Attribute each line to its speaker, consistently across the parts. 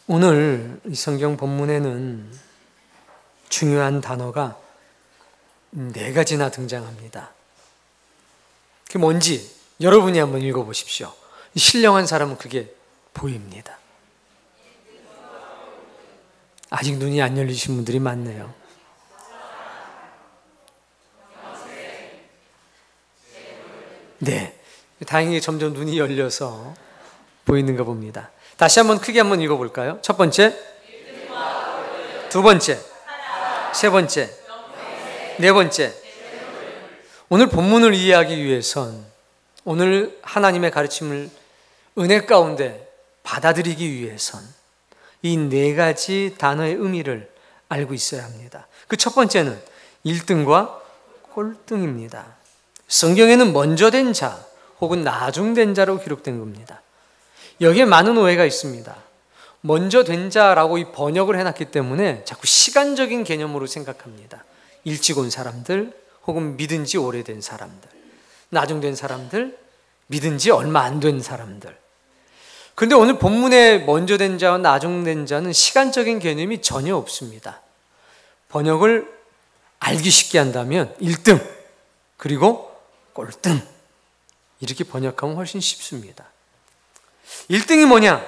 Speaker 1: 오늘 이 성경 본문에는 중요한 단어가 4가지나 등장합니다. 그게 뭔지 여러분이 한번 읽어보십시오. 신령한 사람은 그게 보입니다. 아직 눈이 안 열리신 분들이 많네요. 네, 다행히 점점 눈이 열려서 보이는가 봅니다. 다시 한번 크게 한번 읽어볼까요? 첫 번째, 두 번째, 세 번째, 네 번째. 오늘 본문을 이해하기 위해선 오늘 하나님의 가르침을 은혜 가운데 받아들이기 위해선 이 4가지 단어의 의미를 알고 있어야 합니다. 그 첫 번째는 1등과 꼴등입니다. 성경에는 먼저 된 자 혹은 나중된 자로 기록된 겁니다. 여기에 많은 오해가 있습니다. 먼저 된 자라고 이 번역을 해놨기 때문에 자꾸 시간적인 개념으로 생각합니다. 일찍 온 사람들 혹은 믿은 지 오래된 사람들, 나중된 사람들, 믿은 지 얼마 안 된 사람들. 그런데 오늘 본문에 먼저 된 자와 나중된 자는 시간적인 개념이 전혀 없습니다. 번역을 알기 쉽게 한다면 1등 그리고 꼴등 이렇게 번역하면 훨씬 쉽습니다. 1등이 뭐냐?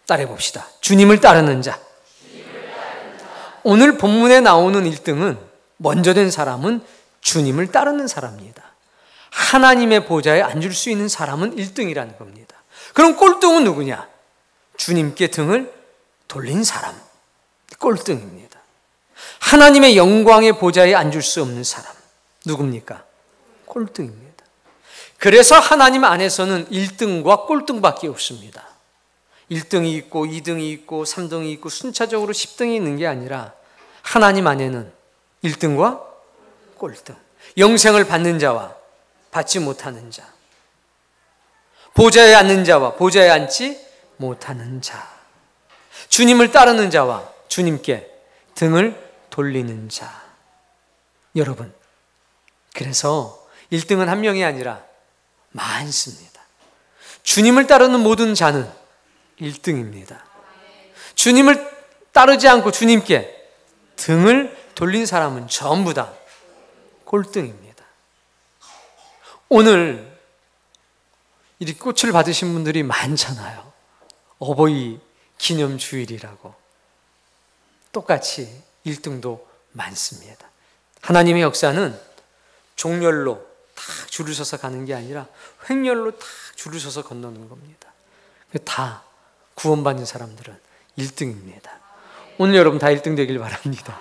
Speaker 1: 따라해 봅시다. 주님을 따르는 자. 오늘 본문에 나오는 1등은 먼저 된 사람은 주님을 따르는 사람입니다. 하나님의 보좌에 앉을 수 있는 사람은 1등이라는 겁니다. 그럼 꼴등은 누구냐? 주님께 등을 돌린 사람. 꼴등입니다. 하나님의 영광의 보좌에 앉을 수 없는 사람. 누굽니까? 꼴등입니다. 그래서 하나님 안에서는 1등과 꼴등밖에 없습니다. 1등이 있고 2등이 있고 3등이 있고 순차적으로 10등이 있는 게 아니라 하나님 안에는 1등과 꼴등, 영생을 받는 자와 받지 못하는 자, 보좌에 앉는 자와 보좌에 앉지 못하는 자, 주님을 따르는 자와 주님께 등을 돌리는 자. 여러분, 그래서 1등은 한 명이 아니라 많습니다. 주님을 따르는 모든 자는 1등입니다. 주님을 따르지 않고 주님께 등을 돌린 사람은 전부 다 꼴등입니다. 오늘 이렇게 꽃을 받으신 분들이 많잖아요. 어버이 기념 주일이라고. 똑같이 1등도 많습니다. 하나님의 역사는 종렬로 딱 줄을 서서 가는 게 아니라 횡렬로 딱 줄을 서서 건너는 겁니다. 다 구원받는 사람들은 1등입니다. 오늘 여러분 다 1등 되길 바랍니다.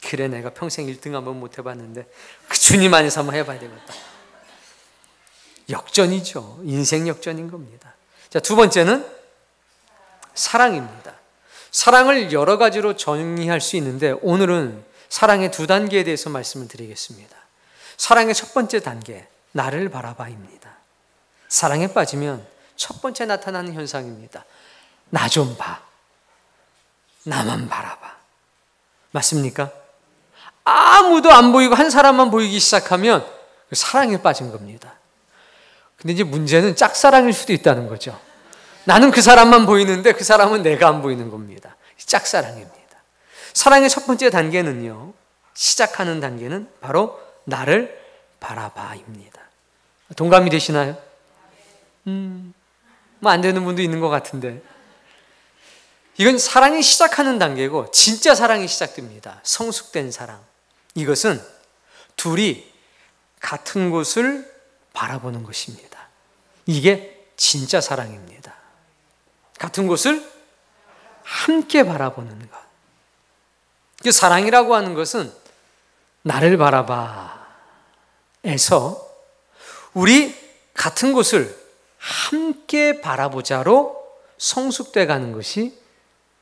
Speaker 1: 그래, 내가 평생 1등 한번 못 해봤는데 그 주님 안에서 한번 해봐야 되겠다. 역전이죠. 인생 역전인 겁니다. 자, 두 번째는 사랑입니다. 사랑을 여러 가지로 정의할 수 있는데 오늘은 사랑의 2단계에 대해서 말씀을 드리겠습니다. 사랑의 첫 번째 단계, 나를 바라봐입니다. 사랑에 빠지면 첫 번째 나타나는 현상입니다. 나 좀 봐. 나만 바라봐. 맞습니까? 아무도 안 보이고 한 사람만 보이기 시작하면 사랑에 빠진 겁니다. 근데 이제 문제는 짝사랑일 수도 있다는 거죠. 나는 그 사람만 보이는데 그 사람은 내가 안 보이는 겁니다. 짝사랑입니다. 사랑의 첫 번째 단계는요, 시작하는 단계는 바로 나를 바라봐입니다. 동감이 되시나요? 뭐 안 되는 분도 있는 것 같은데, 이건 사랑이 시작하는 단계고 진짜 사랑이 시작됩니다. 성숙된 사랑. 이것은 둘이 같은 곳을 바라보는 것입니다. 이게 진짜 사랑입니다. 같은 곳을 함께 바라보는 것. 사랑이라고 하는 것은 나를 바라봐에서 우리 같은 곳을 함께 바라보자로 성숙돼 가는 것이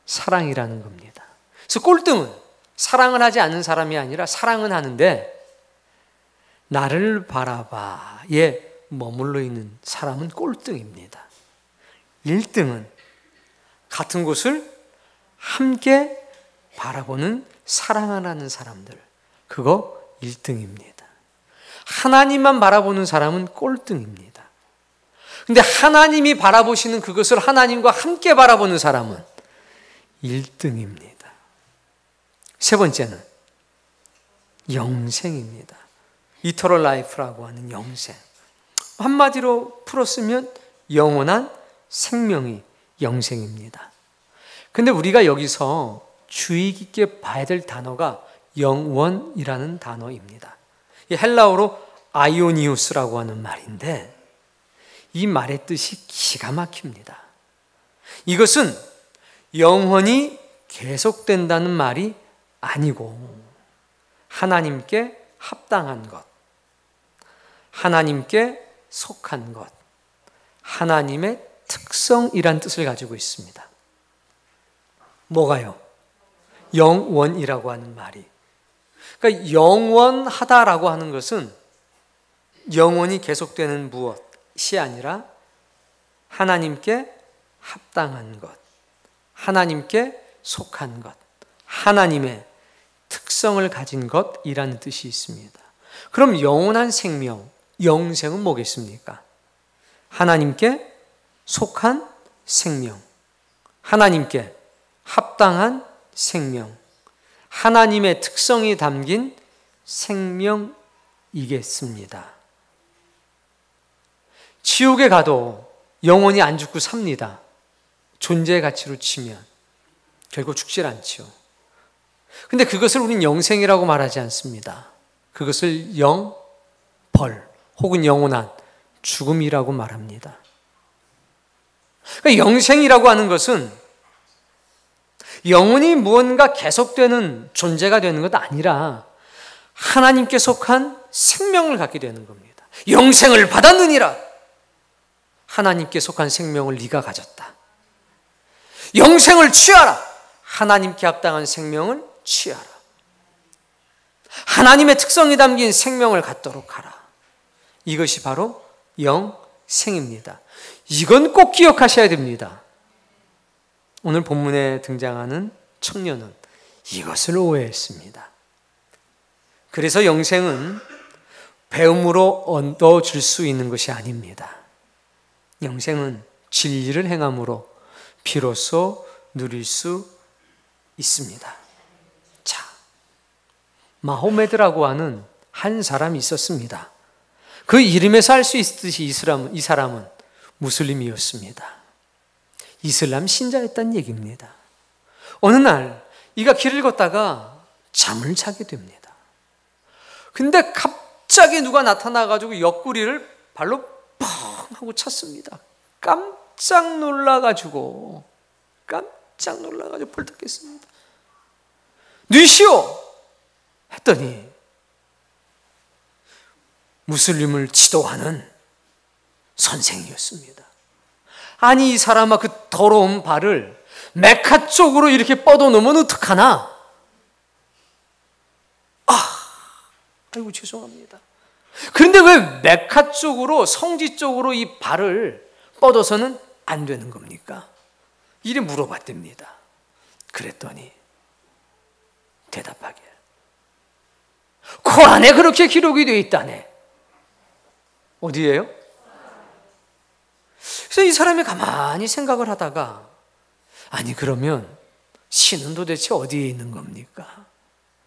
Speaker 1: 사랑이라는 겁니다. 그래서 꼴등은 사랑을 하지 않는 사람이 아니라 사랑은 하는데 나를 바라봐에 머물러 있는 사람은 꼴등입니다. 1등은 같은 곳을 함께 바라보는 사랑을 하는 사람들, 그거 1등입니다. 하나님만 바라보는 사람은 꼴등입니다. 근데 하나님이 바라보시는 그것을 하나님과 함께 바라보는 사람은 1등입니다. 세 번째는 영생입니다. 이터럴 라이프라고 하는 영생. 한마디로 풀었으면 영원한 생명이 영생입니다. 근데 우리가 여기서 주의 깊게 봐야 될 단어가 영원이라는 단어입니다. 이 헬라어로 아이오니우스라고 하는 말인데 이 말의 뜻이 기가 막힙니다. 이것은 영원히 계속된다는 말이 아니고 하나님께 합당한 것, 하나님께 속한 것, 하나님의 특성이란 뜻을 가지고 있습니다. 뭐가요? 영원이라고 하는 말이. 그러니까 영원하다라고 하는 것은 영원히 계속되는 무엇이 아니라 하나님께 합당한 것, 하나님께 속한 것, 하나님의 특성을 가진 것이라는 뜻이 있습니다. 그럼 영원한 생명, 영생은 뭐겠습니까? 하나님께 속한 생명, 하나님께 합당한 생명, 하나님의 특성이 담긴 생명이겠습니다. 지옥에 가도 영원히 안 죽고 삽니다. 존재의 가치로 치면 결국 죽질 않죠. 근데 그것을 우린 영생이라고 말하지 않습니다. 그것을 영벌 혹은 영원한 죽음이라고 말합니다. 그러니까 영생이라고 하는 것은 영원히 무언가 계속되는 존재가 되는 것 아니라 하나님께 속한 생명을 갖게 되는 겁니다. 영생을 받았느니라. 하나님께 속한 생명을 네가 가졌다. 영생을 취하라. 하나님께 합당한 생명을 취하라. 하나님의 특성이 담긴 생명을 갖도록 하라. 이것이 바로 영생입니다. 이건 꼭 기억하셔야 됩니다. 오늘 본문에 등장하는 청년은 이것을 오해했습니다. 그래서 영생은 배움으로 얻어줄 수 있는 것이 아닙니다. 영생은 진리를 행함으로 비로소 누릴 수 있습니다. 자, 마호메드라고 하는 한 사람이 있었습니다. 그 이름에서 알 수 있듯이 이 사람은 무슬림이었습니다. 이슬람 신자였다는 얘기입니다. 어느 날 이가 길을 걷다가 잠을 자게 됩니다. 근데 갑자기 누가 나타나가지고 옆구리를 발로 펑 하고 쳤습니다. 깜짝 놀라가지고 벌떡했습니다. 뉘시오! 했더니 무슬림을 지도하는 선생이었습니다. 아니 이 사람아 그 더러운 발을 메카 쪽으로 이렇게 뻗어놓으면 어떡하나? 아이고 죄송합니다. 그런데 왜 메카 쪽으로 성지 쪽으로 이 발을 뻗어서는 안 되는 겁니까? 이래 물어봤답니다. 그랬더니 대답하길 코란에 그렇게 기록이 되어 있다네. 어디예요? 그래서 이 사람이 가만히 생각을 하다가 아니 그러면 신은 도대체 어디에 있는 겁니까?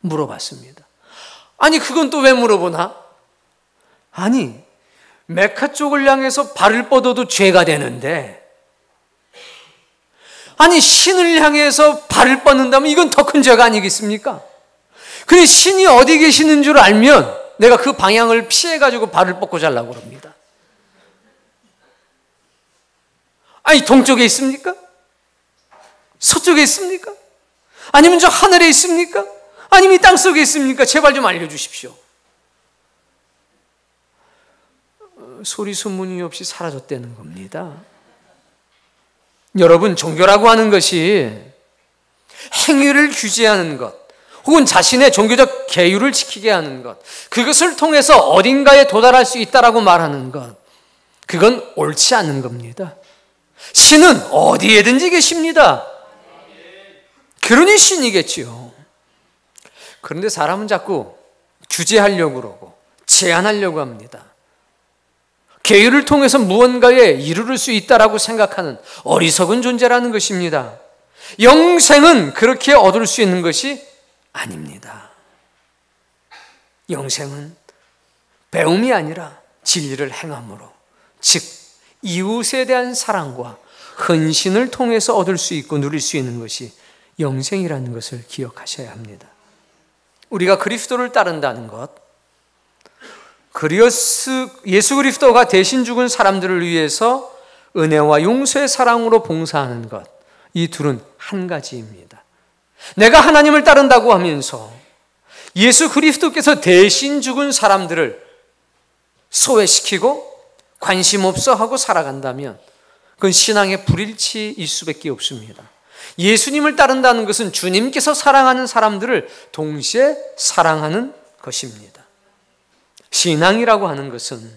Speaker 1: 물어봤습니다. 아니 그건 또 왜 물어보나? 아니 메카 쪽을 향해서 발을 뻗어도 죄가 되는데 아니 신을 향해서 발을 뻗는다면 이건 더 큰 죄가 아니겠습니까? 근데 신이 어디 계시는 줄 알면 내가 그 방향을 피해가지고 발을 뻗고 자려고 그럽니다. 아니 동쪽에 있습니까? 서쪽에 있습니까? 아니면 저 하늘에 있습니까? 아니면 이 땅속에 있습니까? 제발 좀 알려주십시오. 소리 소문이 없이 사라졌다는 겁니다. 여러분, 종교라고 하는 것이 행위를 규제하는 것 혹은 자신의 종교적 계율을 지키게 하는 것, 그것을 통해서 어딘가에 도달할 수 있다라고 말하는 것, 그건 옳지 않은 겁니다. 신은 어디에든지 계십니다. 그러니 신이겠지요. 그런데 사람은 자꾸 규제하려고 그러고 제한하려고 합니다. 계율을 통해서 무언가에 이르를 수 있다라고 생각하는 어리석은 존재라는 것입니다. 영생은 그렇게 얻을 수 있는 것이 아닙니다. 영생은 배움이 아니라 진리를 행함으로, 즉 이웃에 대한 사랑과 헌신을 통해서 얻을 수 있고 누릴 수 있는 것이 영생이라는 것을 기억하셔야 합니다. 우리가 그리스도를 따른다는 것, 예수 그리스도가 대신 죽은 사람들을 위해서 은혜와 용서의 사랑으로 봉사하는 것, 이 둘은 한 가지입니다. 내가 하나님을 따른다고 하면서 예수 그리스도께서 대신 죽은 사람들을 소외시키고 관심 없어 하고 살아간다면 그건 신앙의 불일치일 수밖에 없습니다. 예수님을 따른다는 것은 주님께서 사랑하는 사람들을 동시에 사랑하는 것입니다. 신앙이라고 하는 것은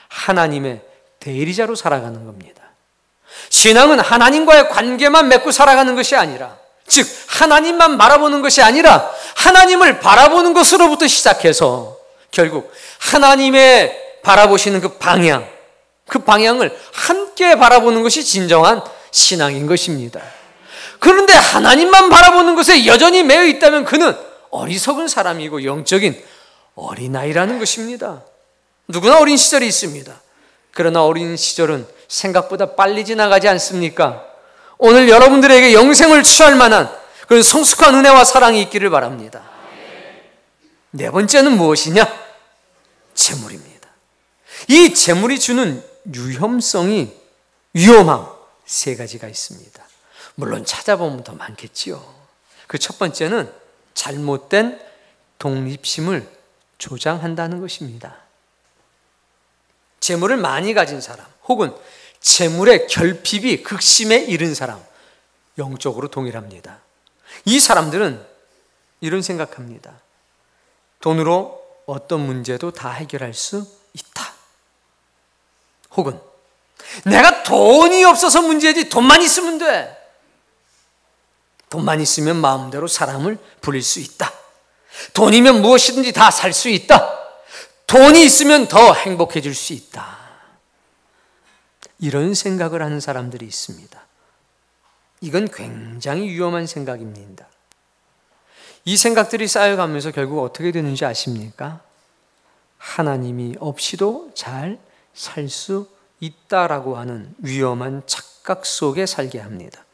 Speaker 1: 하나님의 대리자로 살아가는 겁니다. 신앙은 하나님과의 관계만 맺고 살아가는 것이 아니라, 즉 하나님만 바라보는 것이 아니라 하나님을 바라보는 것으로부터 시작해서 결국 하나님의 바라보시는 그 방향을 함께 바라보는 것이 진정한 신앙인 것입니다. 그런데 하나님만 바라보는 것에 여전히 매여 있다면 그는 어리석은 사람이고 영적인 어린아이라는 것입니다. 누구나 어린 시절이 있습니다. 그러나 어린 시절은 생각보다 빨리 지나가지 않습니까? 오늘 여러분들에게 영생을 취할 만한 그런 성숙한 은혜와 사랑이 있기를 바랍니다. 네 번째는 무엇이냐? 재물입니다. 이 재물이 주는 위험함 세 가지가 있습니다. 물론 찾아보면 더 많겠지요. 그 첫 번째는 잘못된 독립심을 조장한다는 것입니다. 재물을 많이 가진 사람, 혹은 재물의 결핍이 극심에 이른 사람, 영적으로 동일합니다. 이 사람들은 이런 생각합니다. 돈으로 어떤 문제도 다 해결할 수 있다. 혹은 내가 돈이 없어서 문제지 돈만 있으면 돼. 돈만 있으면 마음대로 사람을 부릴 수 있다. 돈이면 무엇이든지 다 살 수 있다. 돈이 있으면 더 행복해질 수 있다. 이런 생각을 하는 사람들이 있습니다. 이건 굉장히 위험한 생각입니다. 이 생각들이 쌓여가면서 결국 어떻게 되는지 아십니까? 하나님이 없이도 잘 살 수 있다라고 하는 위험한 착각 속에 살게 합니다.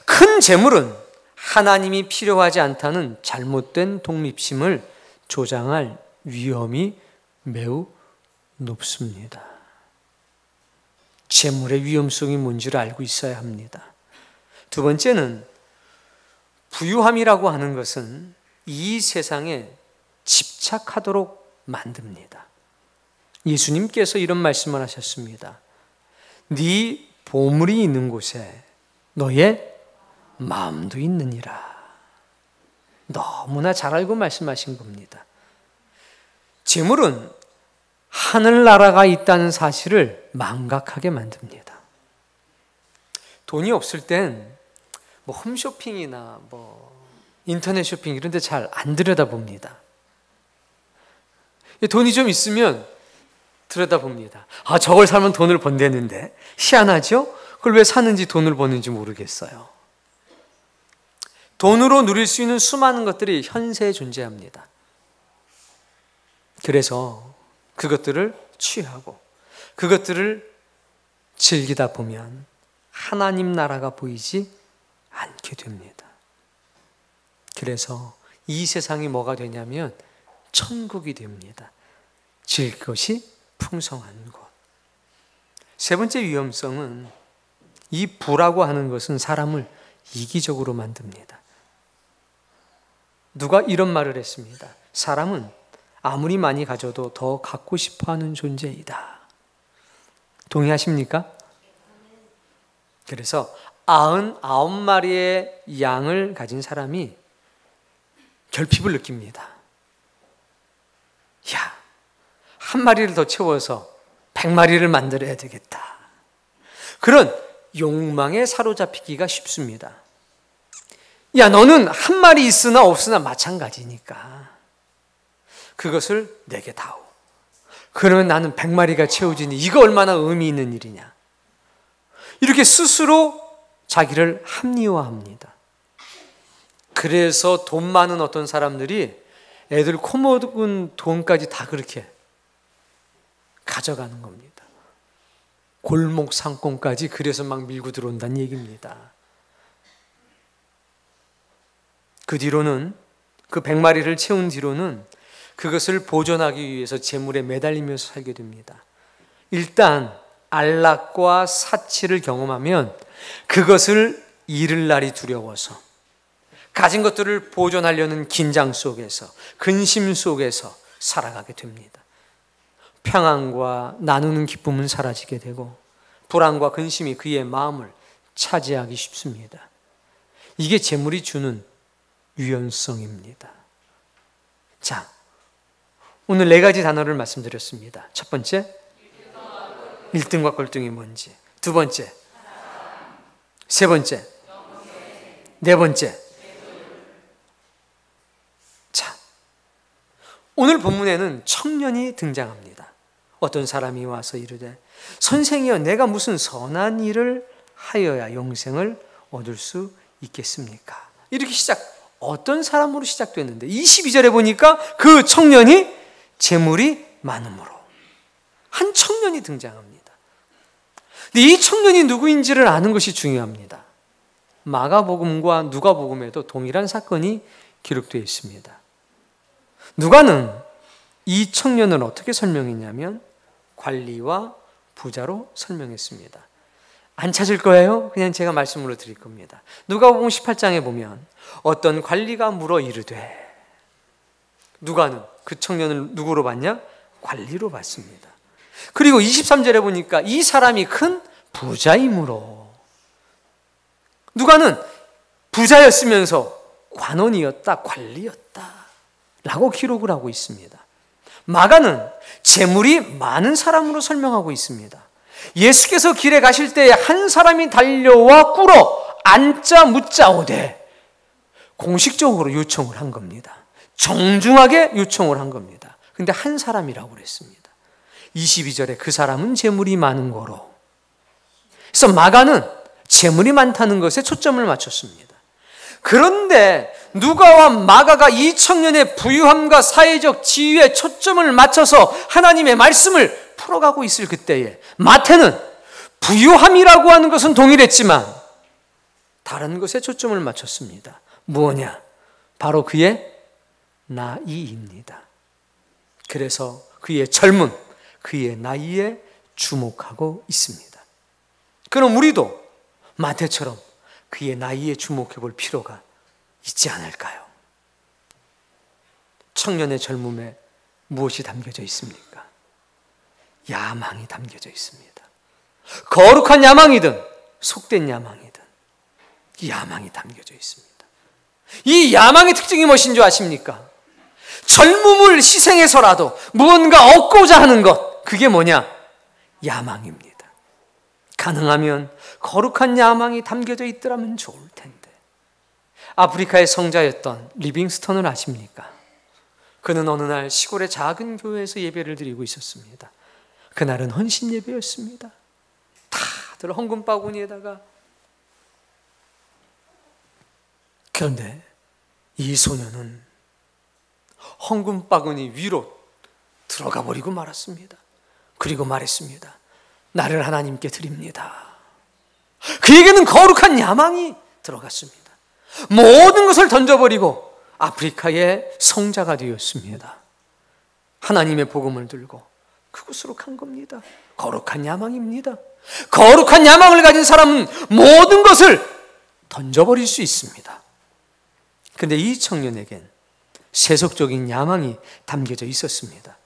Speaker 1: 큰 재물은 하나님이 필요하지 않다는 잘못된 독립심을 조장할 위험이 매우 높습니다. 재물의 위험성이 뭔지를 알고 있어야 합니다. 두 번째는 부유함이라고 하는 것은 이 세상에 집착하도록 만듭니다. 예수님께서 이런 말씀을 하셨습니다. 네 보물이 있는 곳에 너의 마음도 있느니라. 너무나 잘 알고 말씀하신 겁니다. 재물은 하늘나라가 있다는 사실을 망각하게 만듭니다. 돈이 없을 땐 홈쇼핑이나 인터넷 쇼핑 이런 데 잘 안 들여다봅니다. 돈이 좀 있으면 들여다봅니다. 저걸 사면 돈을 번대는데 희한하죠? 그걸 왜 사는지 돈을 버는지 모르겠어요. 돈으로 누릴 수 있는 수많은 것들이 현세에 존재합니다. 그래서 그것들을 취하고 그것들을 즐기다 보면 하나님 나라가 보이지 않게 됩니다. 그래서 이 세상이 뭐가 되냐면 천국이 됩니다. 질 것이 풍성한 곳. 세 번째 위험성은 이 부라고 하는 것은 사람을 이기적으로 만듭니다. 누가 이런 말을 했습니다. 사람은 아무리 많이 가져도 더 갖고 싶어하는 존재이다. 동의하십니까? 그래서 99마리의 양을 가진 사람이 결핍을 느낍니다. 한 마리를 더 채워서 100마리를 만들어야 되겠다. 그런 욕망에 사로잡히기가 쉽습니다. 너는 한 마리 있으나 없으나 마찬가지니까 그것을 내게 다오. 그러면 나는 100마리가 채워지니 이거 얼마나 의미 있는 일이냐. 이렇게 스스로 자기를 합리화합니다. 그래서 돈 많은 어떤 사람들이 애들 코먹은 돈까지 다 그렇게 가져가는 겁니다. 골목 상권까지 그래서 막 밀고 들어온다는 얘기입니다. 그 뒤로는 그 100마리를 채운 뒤로는 그것을 보존하기 위해서 재물에 매달리면서 살게 됩니다. 일단 안락과 사치를 경험하면 그것을 잃을 날이 두려워서 가진 것들을 보존하려는 긴장 속에서 근심 속에서 살아가게 됩니다. 평안과 나누는 기쁨은 사라지게 되고 불안과 근심이 그의 마음을 차지하기 쉽습니다. 이게 재물이 주는 유연성입니다. 자, 오늘 4가지 단어를 말씀드렸습니다. 첫 번째, 1등과 꼴등이 뭔지. 두 번째, 세 번째, 네 번째. 자, 오늘 본문에는 청년이 등장합니다. 어떤 사람이 와서 이르되 선생이여 내가 무슨 선한 일을 하여야 영생을 얻을 수 있겠습니까? 이렇게 어떤 사람으로 시작됐는데 22절에 보니까 그 청년이 재물이 많음으로 한 청년이 등장합니다. 근데 이 청년이 누구인지를 아는 것이 중요합니다. 마가복음과 누가복음에도 동일한 사건이 기록되어 있습니다. 누가는 이 청년을 어떻게 설명했냐면 관리와 부자로 설명했습니다. 안 찾을 거예요? 그냥 제가 말씀으로 드릴 겁니다. 누가복음 18장에 보면 어떤 관리가 물어 이르되, 누가는 그 청년을 누구로 봤냐? 관리로 봤습니다. 그리고 23절에 보니까 이 사람이 큰 부자이므로, 누가는 부자였으면서 관원이었다, 관리였다 라고 기록을 하고 있습니다. 마가는 재물이 많은 사람으로 설명하고 있습니다. 예수께서 길에 가실 때에 한 사람이 달려와 꿇어 앉자 묻자 오되 공식적으로 요청을 한 겁니다. 정중하게 요청을 한 겁니다. 근데 한 사람이라고 그랬습니다. 22절에 그 사람은 재물이 많은 거로. 그래서 마가는 재물이 많다는 것에 초점을 맞췄습니다. 그런데 누가와 마가가 이 청년의 부유함과 사회적 지위에 초점을 맞춰서 하나님의 말씀을 풀어가고 있을 그때에 마태는 부유함이라고 하는 것은 동일했지만 다른 것에 초점을 맞췄습니다. 무엇냐? 바로 그의 나이입니다. 그래서 그의 젊음, 그의 나이에 주목하고 있습니다. 그럼 우리도 마태처럼 그의 나이에 주목해 볼 필요가 있지 않을까요? 청년의 젊음에 무엇이 담겨져 있습니까? 야망이 담겨져 있습니다. 거룩한 야망이든 속된 야망이든 이 야망이 담겨져 있습니다. 이 야망의 특징이 무엇인 줄 아십니까? 젊음을 희생해서라도 무언가 얻고자 하는 것, 그게 뭐냐? 야망입니다. 가능하면 거룩한 야망이 담겨져 있더라면 좋을 텐데. 아프리카의 성자였던 리빙스턴을 아십니까? 그는 어느 날 시골의 작은 교회에서 예배를 드리고 있었습니다. 그날은 헌신 예배였습니다. 다들 헌금 바구니에다가. 그런데 이 소년은 헌금 바구니 위로 들어가 버리고 말았습니다. 그리고 말했습니다. 나를 하나님께 드립니다. 그에게는 거룩한 야망이 들어갔습니다. 모든 것을 던져버리고 아프리카의 성자가 되었습니다. 하나님의 복음을 들고 그곳으로 간 겁니다. 거룩한 야망입니다. 거룩한 야망을 가진 사람은 모든 것을 던져버릴 수 있습니다. 그런데 이 청년에겐 세속적인 야망이 담겨져 있었습니다.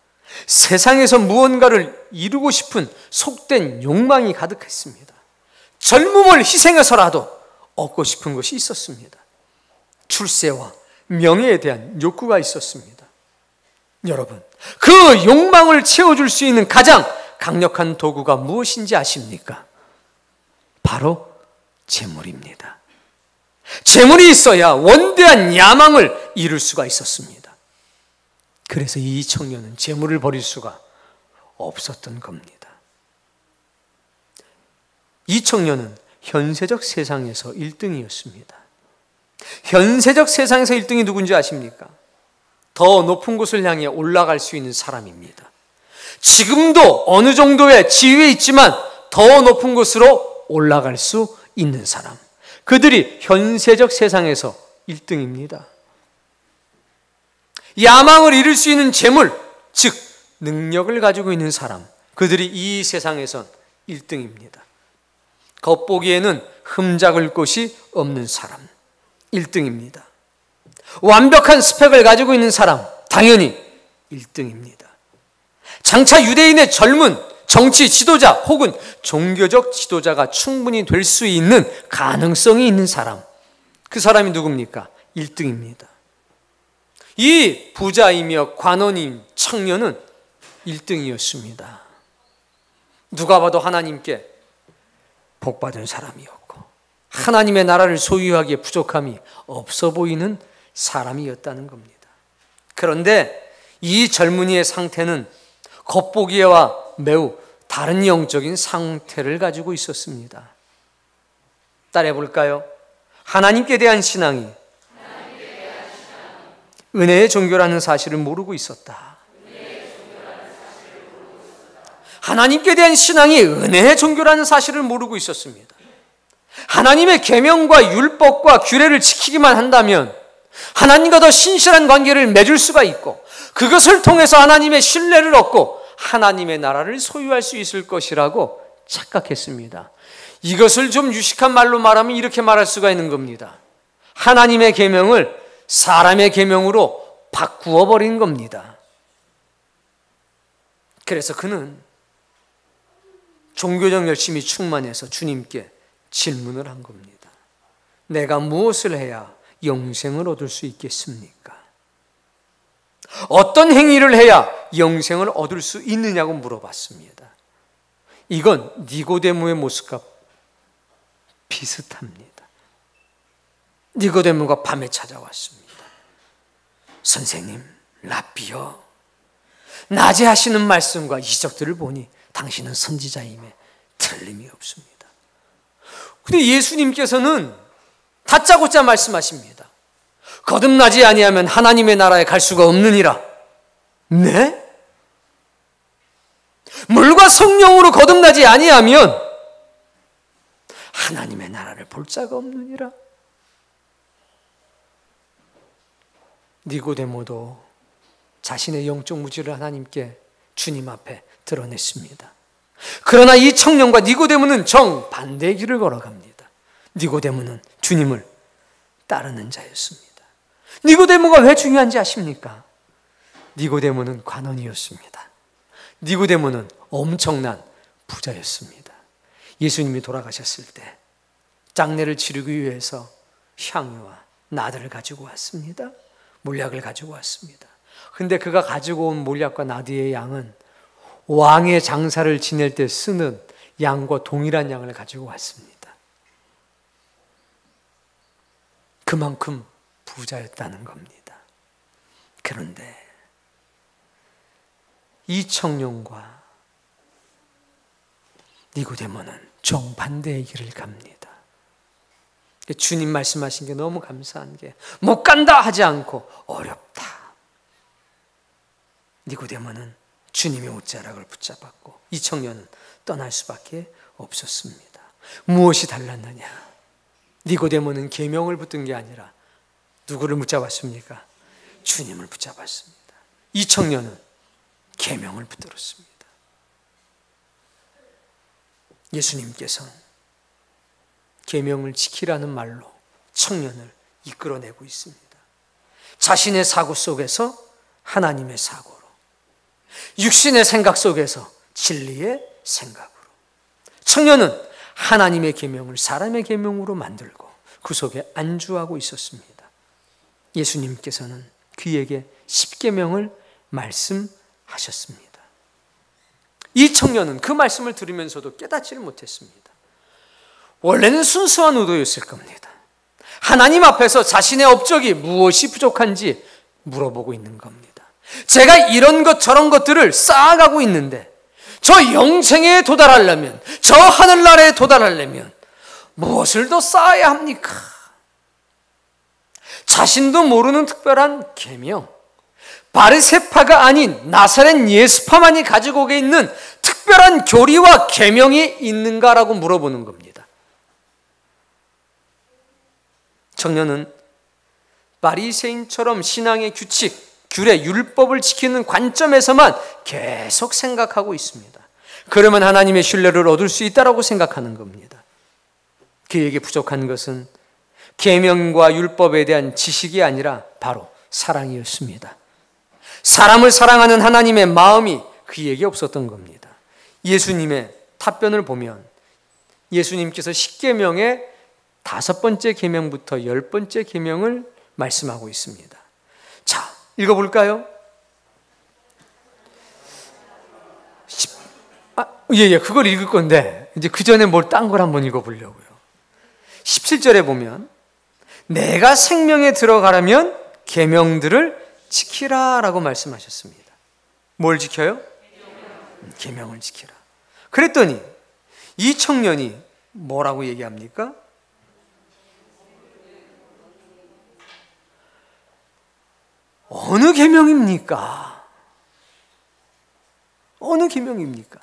Speaker 1: 세상에서 무언가를 이루고 싶은 속된 욕망이 가득했습니다. 젊음을 희생해서라도 얻고 싶은 것이 있었습니다. 출세와 명예에 대한 욕구가 있었습니다. 여러분, 그 욕망을 채워줄 수 있는 가장 강력한 도구가 무엇인지 아십니까? 바로 재물입니다. 재물이 있어야 원대한 야망을 이룰 수가 있었습니다. 그래서 이 청년은 재물을 버릴 수가 없었던 겁니다. 이 청년은 현세적 세상에서 1등이었습니다. 현세적 세상에서 1등이 누군지 아십니까? 더 높은 곳을 향해 올라갈 수 있는 사람입니다. 지금도 어느 정도의 지위에 있지만 더 높은 곳으로 올라갈 수 있는 사람. 그들이 현세적 세상에서 1등입니다. 야망을 이룰 수 있는 재물, 즉 능력을 가지고 있는 사람, 그들이 이 세상에선 1등입니다. 겉보기에는 흠잡을 곳이 없는 사람, 1등입니다. 완벽한 스펙을 가지고 있는 사람, 당연히 1등입니다. 장차 유대인의 젊은 정치 지도자 혹은 종교적 지도자가 충분히 될 수 있는 가능성이 있는 사람, 그 사람이 누굽니까? 1등입니다. 이 부자이며 관원인 청년은 1등이었습니다. 누가 봐도 하나님께 복받은 사람이었고 하나님의 나라를 소유하기에 부족함이 없어 보이는 사람이었다는 겁니다. 그런데 이 젊은이의 상태는 겉보기와 매우 다른 영적인 상태를 가지고 있었습니다. 따라해 볼까요? 하나님께 대한 신앙이 은혜의 종교라는 사실을 모르고 있었다. 하나님께 대한 신앙이 은혜의 종교라는 사실을 모르고 있었습니다. 하나님의 계명과 율법과 규례를 지키기만 한다면 하나님과 더 신실한 관계를 맺을 수가 있고 그것을 통해서 하나님의 신뢰를 얻고 하나님의 나라를 소유할 수 있을 것이라고 착각했습니다. 이것을 좀 유식한 말로 말하면 이렇게 말할 수가 있는 겁니다. 하나님의 계명을 사람의 계명으로 바꾸어 버린 겁니다. 그래서 그는 종교적 열심이 충만해서 주님께 질문을 한 겁니다. 내가 무엇을 해야 영생을 얻을 수 있겠습니까? 어떤 행위를 해야 영생을 얻을 수 있느냐고 물어봤습니다. 이건 니고데모의 모습과 비슷합니다. 니고데모가 밤에 찾아왔습니다. 선생님, 랍비여, 낮에 하시는 말씀과 이적들을 보니 당신은 선지자임에 틀림이 없습니다. 근데 예수님께서는 다짜고짜 말씀하십니다. 거듭나지 아니하면 하나님의 나라에 갈 수가 없느니라. 네? 물과 성령으로 거듭나지 아니하면 하나님의 나라를 볼 자가 없느니라. 니고데모도 자신의 영적 무지를 하나님께 주님 앞에 드러냈습니다. 그러나 이 청년과 니고데모는 정반대의 길을 걸어갑니다. 니고데모는 주님을 따르는 자였습니다. 니고데모가 왜 중요한지 아십니까? 니고데모는 관원이었습니다. 니고데모는 엄청난 부자였습니다. 예수님이 돌아가셨을 때 장례를 치르기 위해서 향유와 나들을 가지고 왔습니다. 몰약을 가지고 왔습니다. 근데 그가 가지고 온 몰약과 나드의 양은 왕의 장사를 지낼 때 쓰는 양과 동일한 양을 가지고 왔습니다. 그만큼 부자였다는 겁니다. 그런데 이 청년과 니고데모는 정반대의 길을 갑니다. 주님 말씀하신 게 너무 감사한 게 못 간다 하지 않고 어렵다. 니고데모는 주님의 옷자락을 붙잡았고 이 청년은 떠날 수밖에 없었습니다. 무엇이 달랐느냐? 니고데모는 계명을 붙든 게 아니라 누구를 붙잡았습니까? 주님을 붙잡았습니다. 이 청년은 계명을 붙들었습니다. 예수님께서는 계명을 지키라는 말로 청년을 이끌어내고 있습니다. 자신의 사고 속에서 하나님의 사고로, 육신의 생각 속에서 진리의 생각으로. 청년은 하나님의 계명을 사람의 계명으로 만들고 그 속에 안주하고 있었습니다. 예수님께서는 그에게 십계명을 말씀하셨습니다. 이 청년은 그 말씀을 들으면서도 깨닫지를 못했습니다. 원래는 순수한 의도였을 겁니다. 하나님 앞에서 자신의 업적이 무엇이 부족한지 물어보고 있는 겁니다. 제가 이런 것 저런 것들을 쌓아가고 있는데 저 영생에 도달하려면, 저 하늘나라에 도달하려면 무엇을 더 쌓아야 합니까? 자신도 모르는 특별한 계명, 바르세파가 아닌 나사렛 예수파만이 가지고 있는 특별한 교리와 계명이 있는가라고 물어보는 겁니다. 청년은 바리새인처럼 신앙의 규칙, 규례, 율법을 지키는 관점에서만 계속 생각하고 있습니다. 그러면 하나님의 신뢰를 얻을 수 있다라고 생각하는 겁니다. 그에게 부족한 것은 계명과 율법에 대한 지식이 아니라 바로 사랑이었습니다. 사람을 사랑하는 하나님의 마음이 그에게 없었던 겁니다. 예수님의 답변을 보면 예수님께서 10계명의 5번째 계명부터 10번째 계명을 말씀하고 있습니다. 자, 읽어볼까요? 그걸 읽을 건데 이제 그 전에 뭘 딴 걸 한번 읽어보려고요. 17절에 보면 내가 생명에 들어가려면 계명들을 지키라 라고 말씀하셨습니다. 뭘 지켜요? 계명을 지키라. 그랬더니 이 청년이 뭐라고 얘기합니까? 어느 계명입니까? 어느 계명입니까?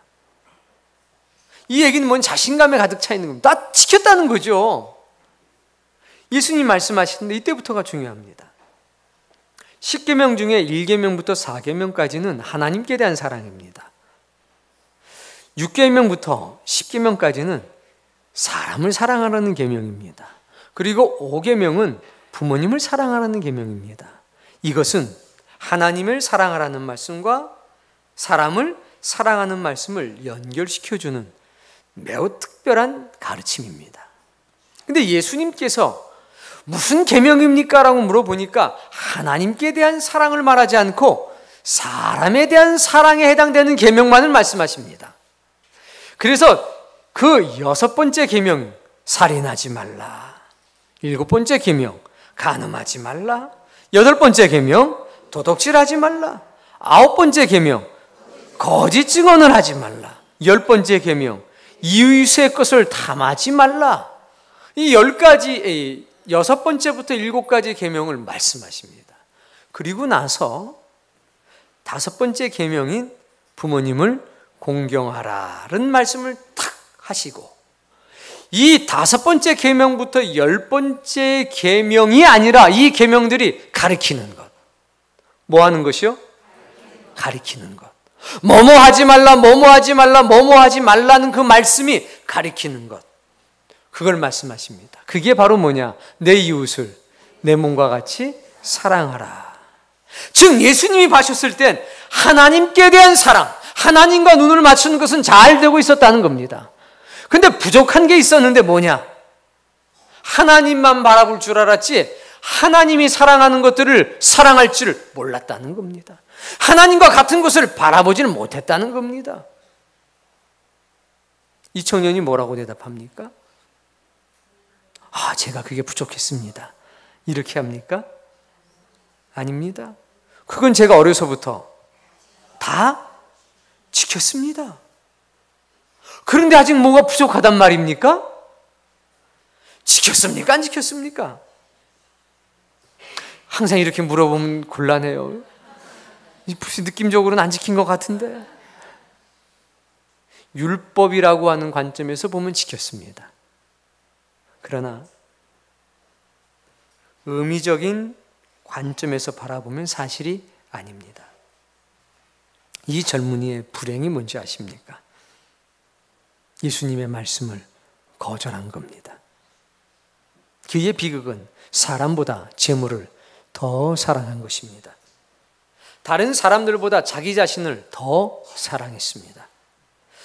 Speaker 1: 이 얘기는 뭔 자신감에 가득 차 있는 겁니다. 나 지켰다는 거죠. 예수님 말씀하시는데 이때부터가 중요합니다. 10계명 중에 1계명부터 4계명까지는 하나님께 대한 사랑입니다. 6계명부터 10계명까지는 사람을 사랑하라는 계명입니다. 그리고 5계명은 부모님을 사랑하라는 계명입니다. 이것은 하나님을 사랑하라는 말씀과 사람을 사랑하는 말씀을 연결시켜주는 매우 특별한 가르침입니다. 근데 예수님께서 무슨 계명입니까? 라고 물어보니까 하나님께 대한 사랑을 말하지 않고 사람에 대한 사랑에 해당되는 계명만을 말씀하십니다. 그래서 그 6번째 계명, 살인하지 말라. 7번째 계명, 간음하지 말라. 8번째 계명, 도둑질하지 말라. 9번째 계명, 거짓 증언을 하지 말라. 10번째 계명, 이웃의 것을 탐하지 말라. 이 10가지, 6번째부터 7가지 계명을 말씀하십니다. 그리고 나서 5번째 계명인 부모님을 공경하라는 말씀을 탁 하시고, 이 5번째 계명부터 10번째 계명이 아니라 이 계명들이 가리키는 것. 뭐 하는 것이요? 가리키는 것. 뭐뭐 하지 말라, 뭐뭐 하지 말라, 뭐뭐 하지 말라는 그 말씀이 가리키는 것. 그걸 말씀하십니다. 그게 바로 뭐냐? 내 이웃을 내 몸과 같이 사랑하라. 즉 예수님이 봐셨을 땐 하나님께 대한 사랑, 하나님과 눈을 맞추는 것은 잘 되고 있었다는 겁니다. 근데 부족한 게 있었는데 뭐냐? 하나님만 바라볼 줄 알았지 하나님이 사랑하는 것들을 사랑할 줄 몰랐다는 겁니다. 하나님과 같은 것을 바라보지는 못했다는 겁니다. 이 청년이 뭐라고 대답합니까? 제가 그게 부족했습니다. 이렇게 합니까? 아닙니다. 그건 제가 어려서부터 다 지켰습니다. 그런데 아직 뭐가 부족하단 말입니까? 지켰습니까? 안 지켰습니까? 항상 이렇게 물어보면 곤란해요. 느낌적으로는 안 지킨 것 같은데. 율법이라고 하는 관점에서 보면 지켰습니다. 그러나 의미적인 관점에서 바라보면 사실이 아닙니다. 이 젊은이의 불행이 뭔지 아십니까? 예수님의 말씀을 거절한 겁니다. 그의 비극은 사람보다 재물을 더 사랑한 것입니다. 다른 사람들보다 자기 자신을 더 사랑했습니다.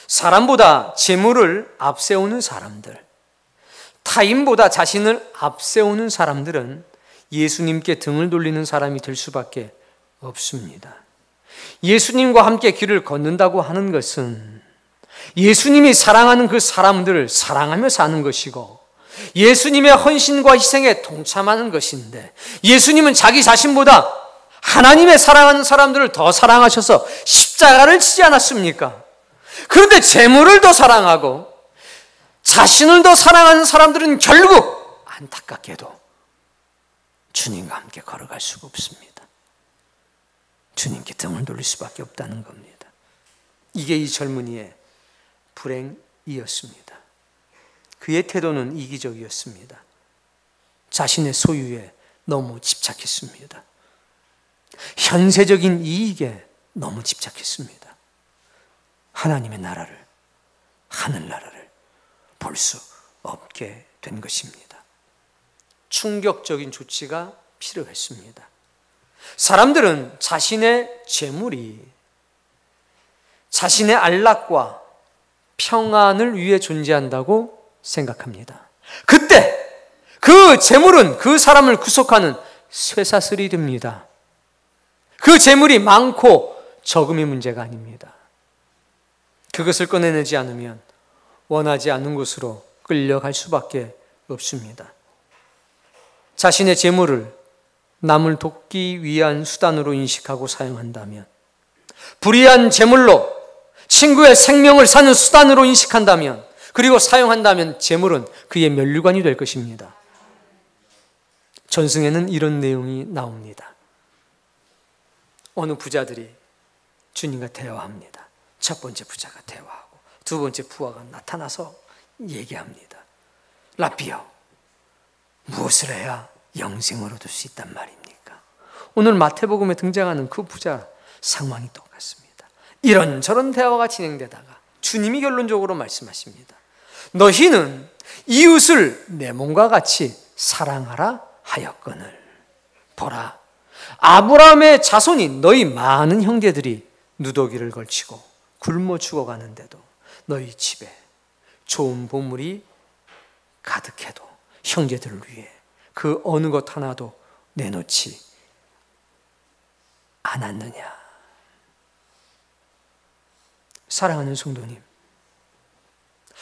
Speaker 1: 사람보다 재물을 앞세우는 사람들, 타인보다 자신을 앞세우는 사람들은 예수님께 등을 돌리는 사람이 될 수밖에 없습니다. 예수님과 함께 길을 걷는다고 하는 것은 예수님이 사랑하는 그 사람들을 사랑하며 사는 것이고 예수님의 헌신과 희생에 동참하는 것인데, 예수님은 자기 자신보다 하나님의 사랑하는 사람들을 더 사랑하셔서 십자가를 지지 않았습니까? 그런데 재물을 더 사랑하고 자신을 더 사랑하는 사람들은 결국 안타깝게도 주님과 함께 걸어갈 수가 없습니다. 주님께 등을 돌릴 수밖에 없다는 겁니다. 이게 이 젊은이의 불행이었습니다. 그의 태도는 이기적이었습니다. 자신의 소유에 너무 집착했습니다. 현세적인 이익에 너무 집착했습니다. 하나님의 나라를, 하늘나라를 볼 수 없게 된 것입니다. 충격적인 조치가 필요했습니다. 사람들은 자신의 재물이 자신의 안락과 평안을 위해 존재한다고 생각합니다. 그때 그 재물은 그 사람을 구속하는 쇠사슬이 됩니다. 그 재물이 많고 적음이 문제가 아닙니다. 그것을 꺼내내지 않으면 원하지 않는 곳으로 끌려갈 수밖에 없습니다. 자신의 재물을 남을 돕기 위한 수단으로 인식하고 사용한다면, 불의한 재물로 친구의 생명을 사는 수단으로 인식한다면, 그리고 사용한다면 재물은 그의 면류관이 될 것입니다. 전승에는 이런 내용이 나옵니다. 어느 부자들이 주님과 대화합니다. 첫 번째 부자가 대화하고 두 번째 부하가 나타나서 얘기합니다. 라비여, 무엇을 해야 영생을 얻을 수 있단 말입니까? 오늘 마태복음에 등장하는 그 부자 상황이 똑같습니다. 이런저런 대화가 진행되다가 주님이 결론적으로 말씀하십니다. 너희는 이웃을 내 몸과 같이 사랑하라 하였거늘 보라, 아브라함의 자손이 너희 많은 형제들이 누더기를 걸치고 굶어 죽어가는데도 너희 집에 좋은 보물이 가득해도 형제들을 위해 그 어느 것 하나도 내놓지 않았느냐. 사랑하는 성도님,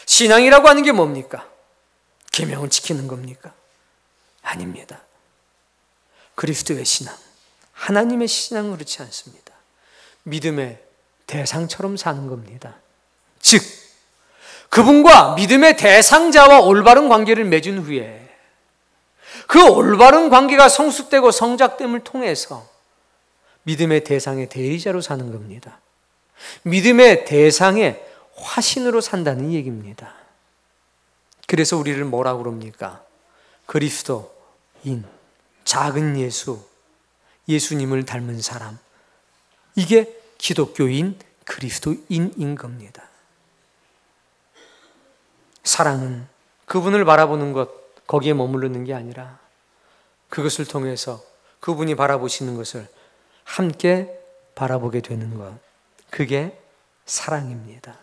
Speaker 1: 신앙이라고 하는 게 뭡니까? 계명을 지키는 겁니까? 아닙니다. 그리스도의 신앙, 하나님의 신앙은 그렇지 않습니다. 믿음의 대상처럼 사는 겁니다. 즉, 그분과 믿음의 대상자와 올바른 관계를 맺은 후에 그 올바른 관계가 성숙되고 성장됨을 통해서 믿음의 대상의 대리자로 사는 겁니다. 믿음의 대상의 화신으로 산다는 얘기입니다. 그래서 우리를 뭐라고 그럽니까? 그리스도인, 작은 예수, 예수님을 닮은 사람. 이게 기독교인, 그리스도인인 겁니다. 사랑은 그분을 바라보는 것, 거기에 머무르는 게 아니라 그것을 통해서 그분이 바라보시는 것을 함께 바라보게 되는 것, 그게 사랑입니다.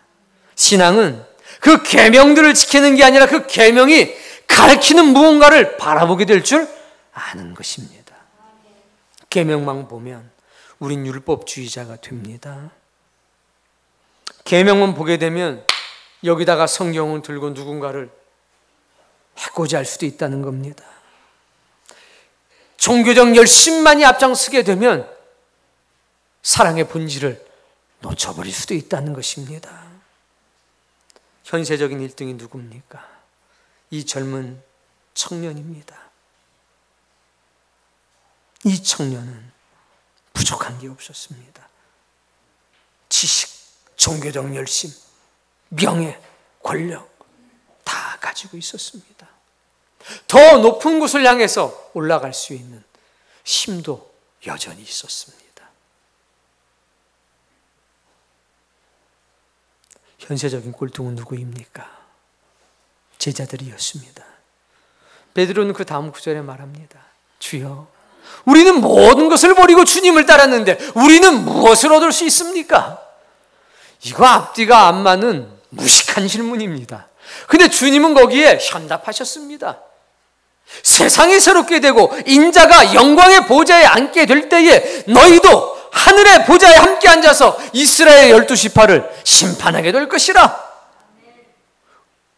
Speaker 1: 신앙은 그 계명들을 지키는 게 아니라 그 계명이 가르치는 무언가를 바라보게 될 줄 아는 것입니다. 계명만 보면 우린 율법주의자가 됩니다. 계명만 보게 되면 여기다가 성경을 들고 누군가를 해코지할 수도 있다는 겁니다. 종교적 열심만이 앞장서게 되면 사랑의 본질을 놓쳐버릴 수도 있다는 것입니다. 현세적인 1등이 누굽니까? 이 젊은 청년입니다. 이 청년은 부족한 게 없었습니다. 지식, 종교적 열심, 명예, 권력 다 가지고 있었습니다. 더 높은 곳을 향해서 올라갈 수 있는 힘도 여전히 있었습니다. 현세적인 꼴등은 누구입니까? 제자들이었습니다. 베드로는 그 다음 구절에 말합니다. 주여, 우리는 모든 것을 버리고 주님을 따랐는데 우리는 무엇을 얻을 수 있습니까? 이거 앞뒤가 안 맞는 무식한 질문입니다. 근데 주님은 거기에 현답하셨습니다. 세상이 새롭게 되고 인자가 영광의 보좌에 앉게 될 때에 너희도 하늘의 보좌에 함께 앉아서 이스라엘 12지파를 심판하게 될 것이라.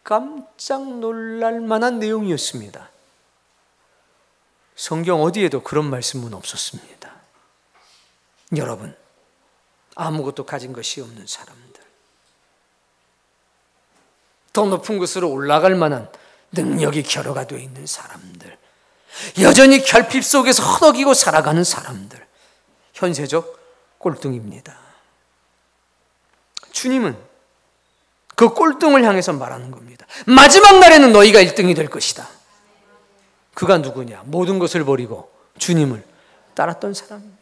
Speaker 1: 깜짝 놀랄 만한 내용이었습니다. 성경 어디에도 그런 말씀은 없었습니다. 여러분, 아무것도 가진 것이 없는 사람들, 더 높은 곳으로 올라갈 만한 능력이 결여가 되어 있는 사람들, 여전히 결핍 속에서 허덕이고 살아가는 사람들, 현세적 꼴등입니다. 주님은 그 꼴등을 향해서 말하는 겁니다. 마지막 날에는 너희가 1등이 될 것이다. 그가 누구냐? 모든 것을 버리고 주님을 따랐던 사람입니다.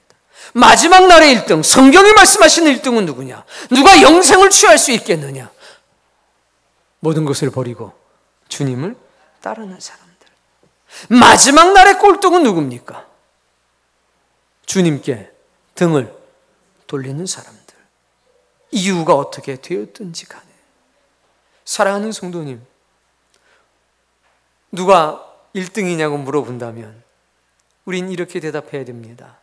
Speaker 1: 마지막 날의 1등, 성경이 말씀하시는 1등은 누구냐? 누가 영생을 취할 수 있겠느냐? 모든 것을 버리고 주님을 따르는 사람들. 마지막 날의 꼴등은 누굽니까? 주님께 등을 돌리는 사람들. 이유가 어떻게 되었든지 간에. 사랑하는 성도님, 누가 1등이냐고 물어본다면 우린 이렇게 대답해야 됩니다.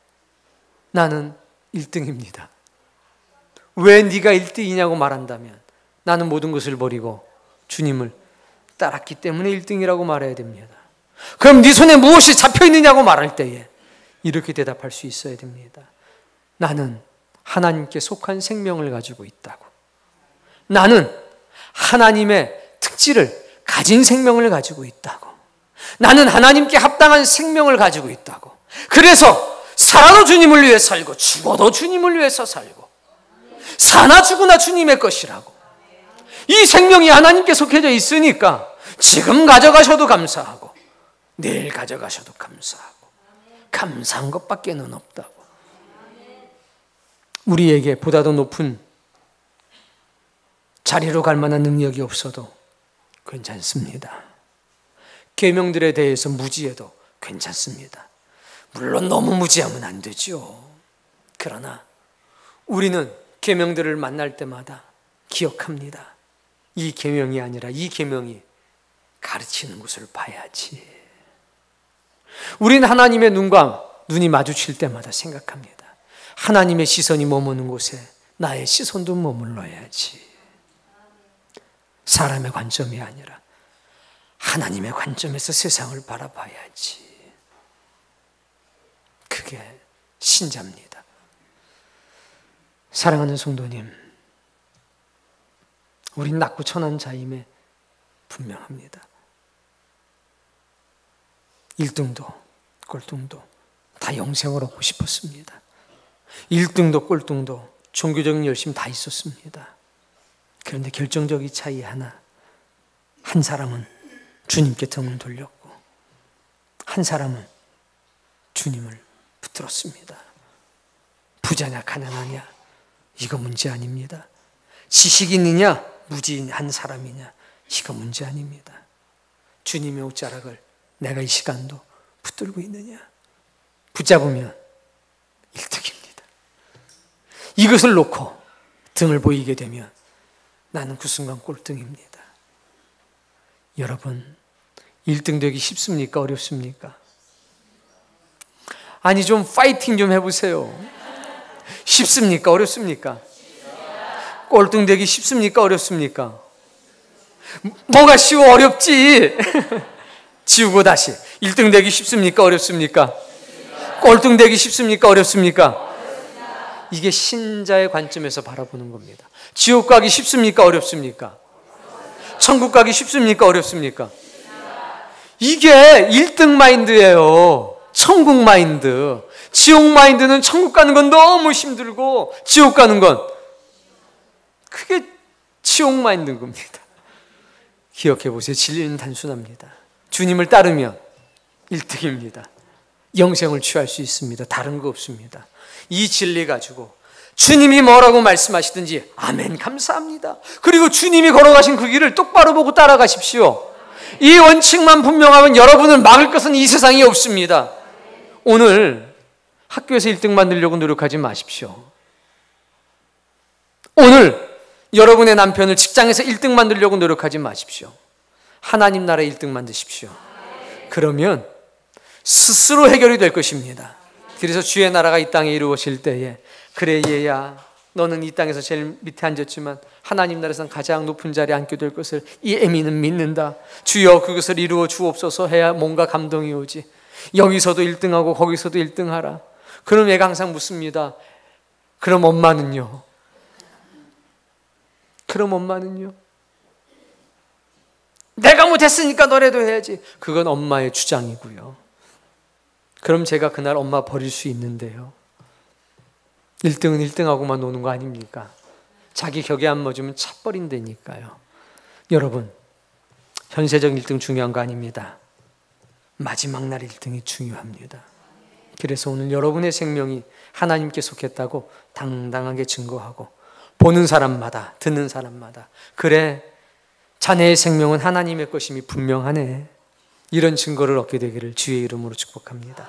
Speaker 1: 나는 1등입니다. 왜 네가 1등이냐고 말한다면 나는 모든 것을 버리고 주님을 따랐기 때문에 1등이라고 말해야 됩니다. 그럼 네 손에 무엇이 잡혀있느냐고 말할 때에 이렇게 대답할 수 있어야 됩니다. 나는 하나님께 속한 생명을 가지고 있다고. 나는 하나님의 특질을 가진 생명을 가지고 있다고. 나는 하나님께 합당한 생명을 가지고 있다고. 그래서 살아도 주님을 위해 살고 죽어도 주님을 위해서 살고 사나 죽으나 주님의 것이라고. 이 생명이 하나님께 속해져 있으니까 지금 가져가셔도 감사하고 내일 가져가셔도 감사하고 감사한 것밖에는 없다고. 우리에게 보다 더 높은 자리로 갈 만한 능력이 없어도 괜찮습니다. 계명들에 대해서 무지해도 괜찮습니다. 물론 너무 무지하면 안 되죠. 그러나 우리는 계명들을 만날 때마다 기억합니다. 이 계명이 아니라 이 계명이 가르치는 것을 봐야지. 우리는 하나님의 눈과 눈이 마주칠 때마다 생각합니다. 하나님의 시선이 머무는 곳에 나의 시선도 머물러야지. 사람의 관점이 아니라 하나님의 관점에서 세상을 바라봐야지. 그게 신자입니다. 사랑하는 성도님, 우린 낮고 천한 자임에 분명합니다. 1등도 꼴등도 다 영생을 얻고 싶었습니다. 1등도 꼴등도 종교적인 열심 다 있었습니다. 그런데 결정적인 차이 하나, 한 사람은 주님께 등을 돌렸고 한 사람은 주님을 붙들었습니다. 부자냐 가난하냐 이거 문제 아닙니다. 지식이 있느냐 무지한 사람이냐 이거 문제 아닙니다. 주님의 옷자락을 내가 이 시간도 붙들고 있느냐, 붙잡으면 1등입니다. 이것을 놓고 등을 보이게 되면 나는 그 순간 꼴등입니다. 여러분, 1등 되기 쉽습니까? 어렵습니까? 아니 좀 파이팅 좀 해보세요. 쉽습니까? 어렵습니까? 꼴등 되기 쉽습니까? 어렵습니까? 뭐가 쉬워? 어렵지. 지우고 다시 1등 되기 쉽습니까? 어렵습니까? 꼴등 되기 쉽습니까? 어렵습니까? 이게 신자의 관점에서 바라보는 겁니다. 지옥 가기 쉽습니까? 어렵습니까? 천국 가기 쉽습니까? 어렵습니까? 이게 1등 마인드예요. 천국 마인드. 지옥 마인드는 천국 가는 건 너무 힘들고 지옥 가는 건 그게 지옥 마인드인 겁니다. 기억해 보세요. 진리는 단순합니다. 주님을 따르면 1등입니다. 영생을 취할 수 있습니다. 다른 거 없습니다. 이 진리 가지고 주님이 뭐라고 말씀하시든지 아멘 감사합니다. 그리고 주님이 걸어가신 그 길을 똑바로 보고 따라가십시오. 이 원칙만 분명하면 여러분을 막을 것은 이 세상에 없습니다. 오늘 학교에서 1등 만들려고 노력하지 마십시오. 오늘 여러분의 남편을 직장에서 1등 만들려고 노력하지 마십시오. 하나님 나라 1등 만드십시오. 그러면 스스로 해결이 될 것입니다. 그래서 주의 나라가 이 땅에 이루어질 때에 그래 얘야 너는 이 땅에서 제일 밑에 앉았지만 하나님 나라에서는 가장 높은 자리에 앉게 될 것을 이 애미는 믿는다. 주여 그것을 이루어 주옵소서 해야 뭔가 감동이 오지. 여기서도 1등하고 거기서도 1등하라. 그럼 애가 항상 묻습니다. 그럼 엄마는요? 그럼 엄마는요? 못했으니까 너라도 해야지. 그건 엄마의 주장이고요. 그럼 제가 그날 엄마 버릴 수 있는데요. 1등은 1등하고만 노는 거 아닙니까? 자기 격에 안 맞으면 차 버린다니까요. 여러분, 현세적 1등 중요한 거 아닙니다. 마지막 날 1등이 중요합니다. 그래서 오늘 여러분의 생명이 하나님께 속했다고 당당하게 증거하고, 보는 사람마다, 듣는 사람마다, 그래, 자네의 생명은 하나님의 것임이 분명하네, 이런 증거를 얻게 되기를 주의 이름으로 축복합니다.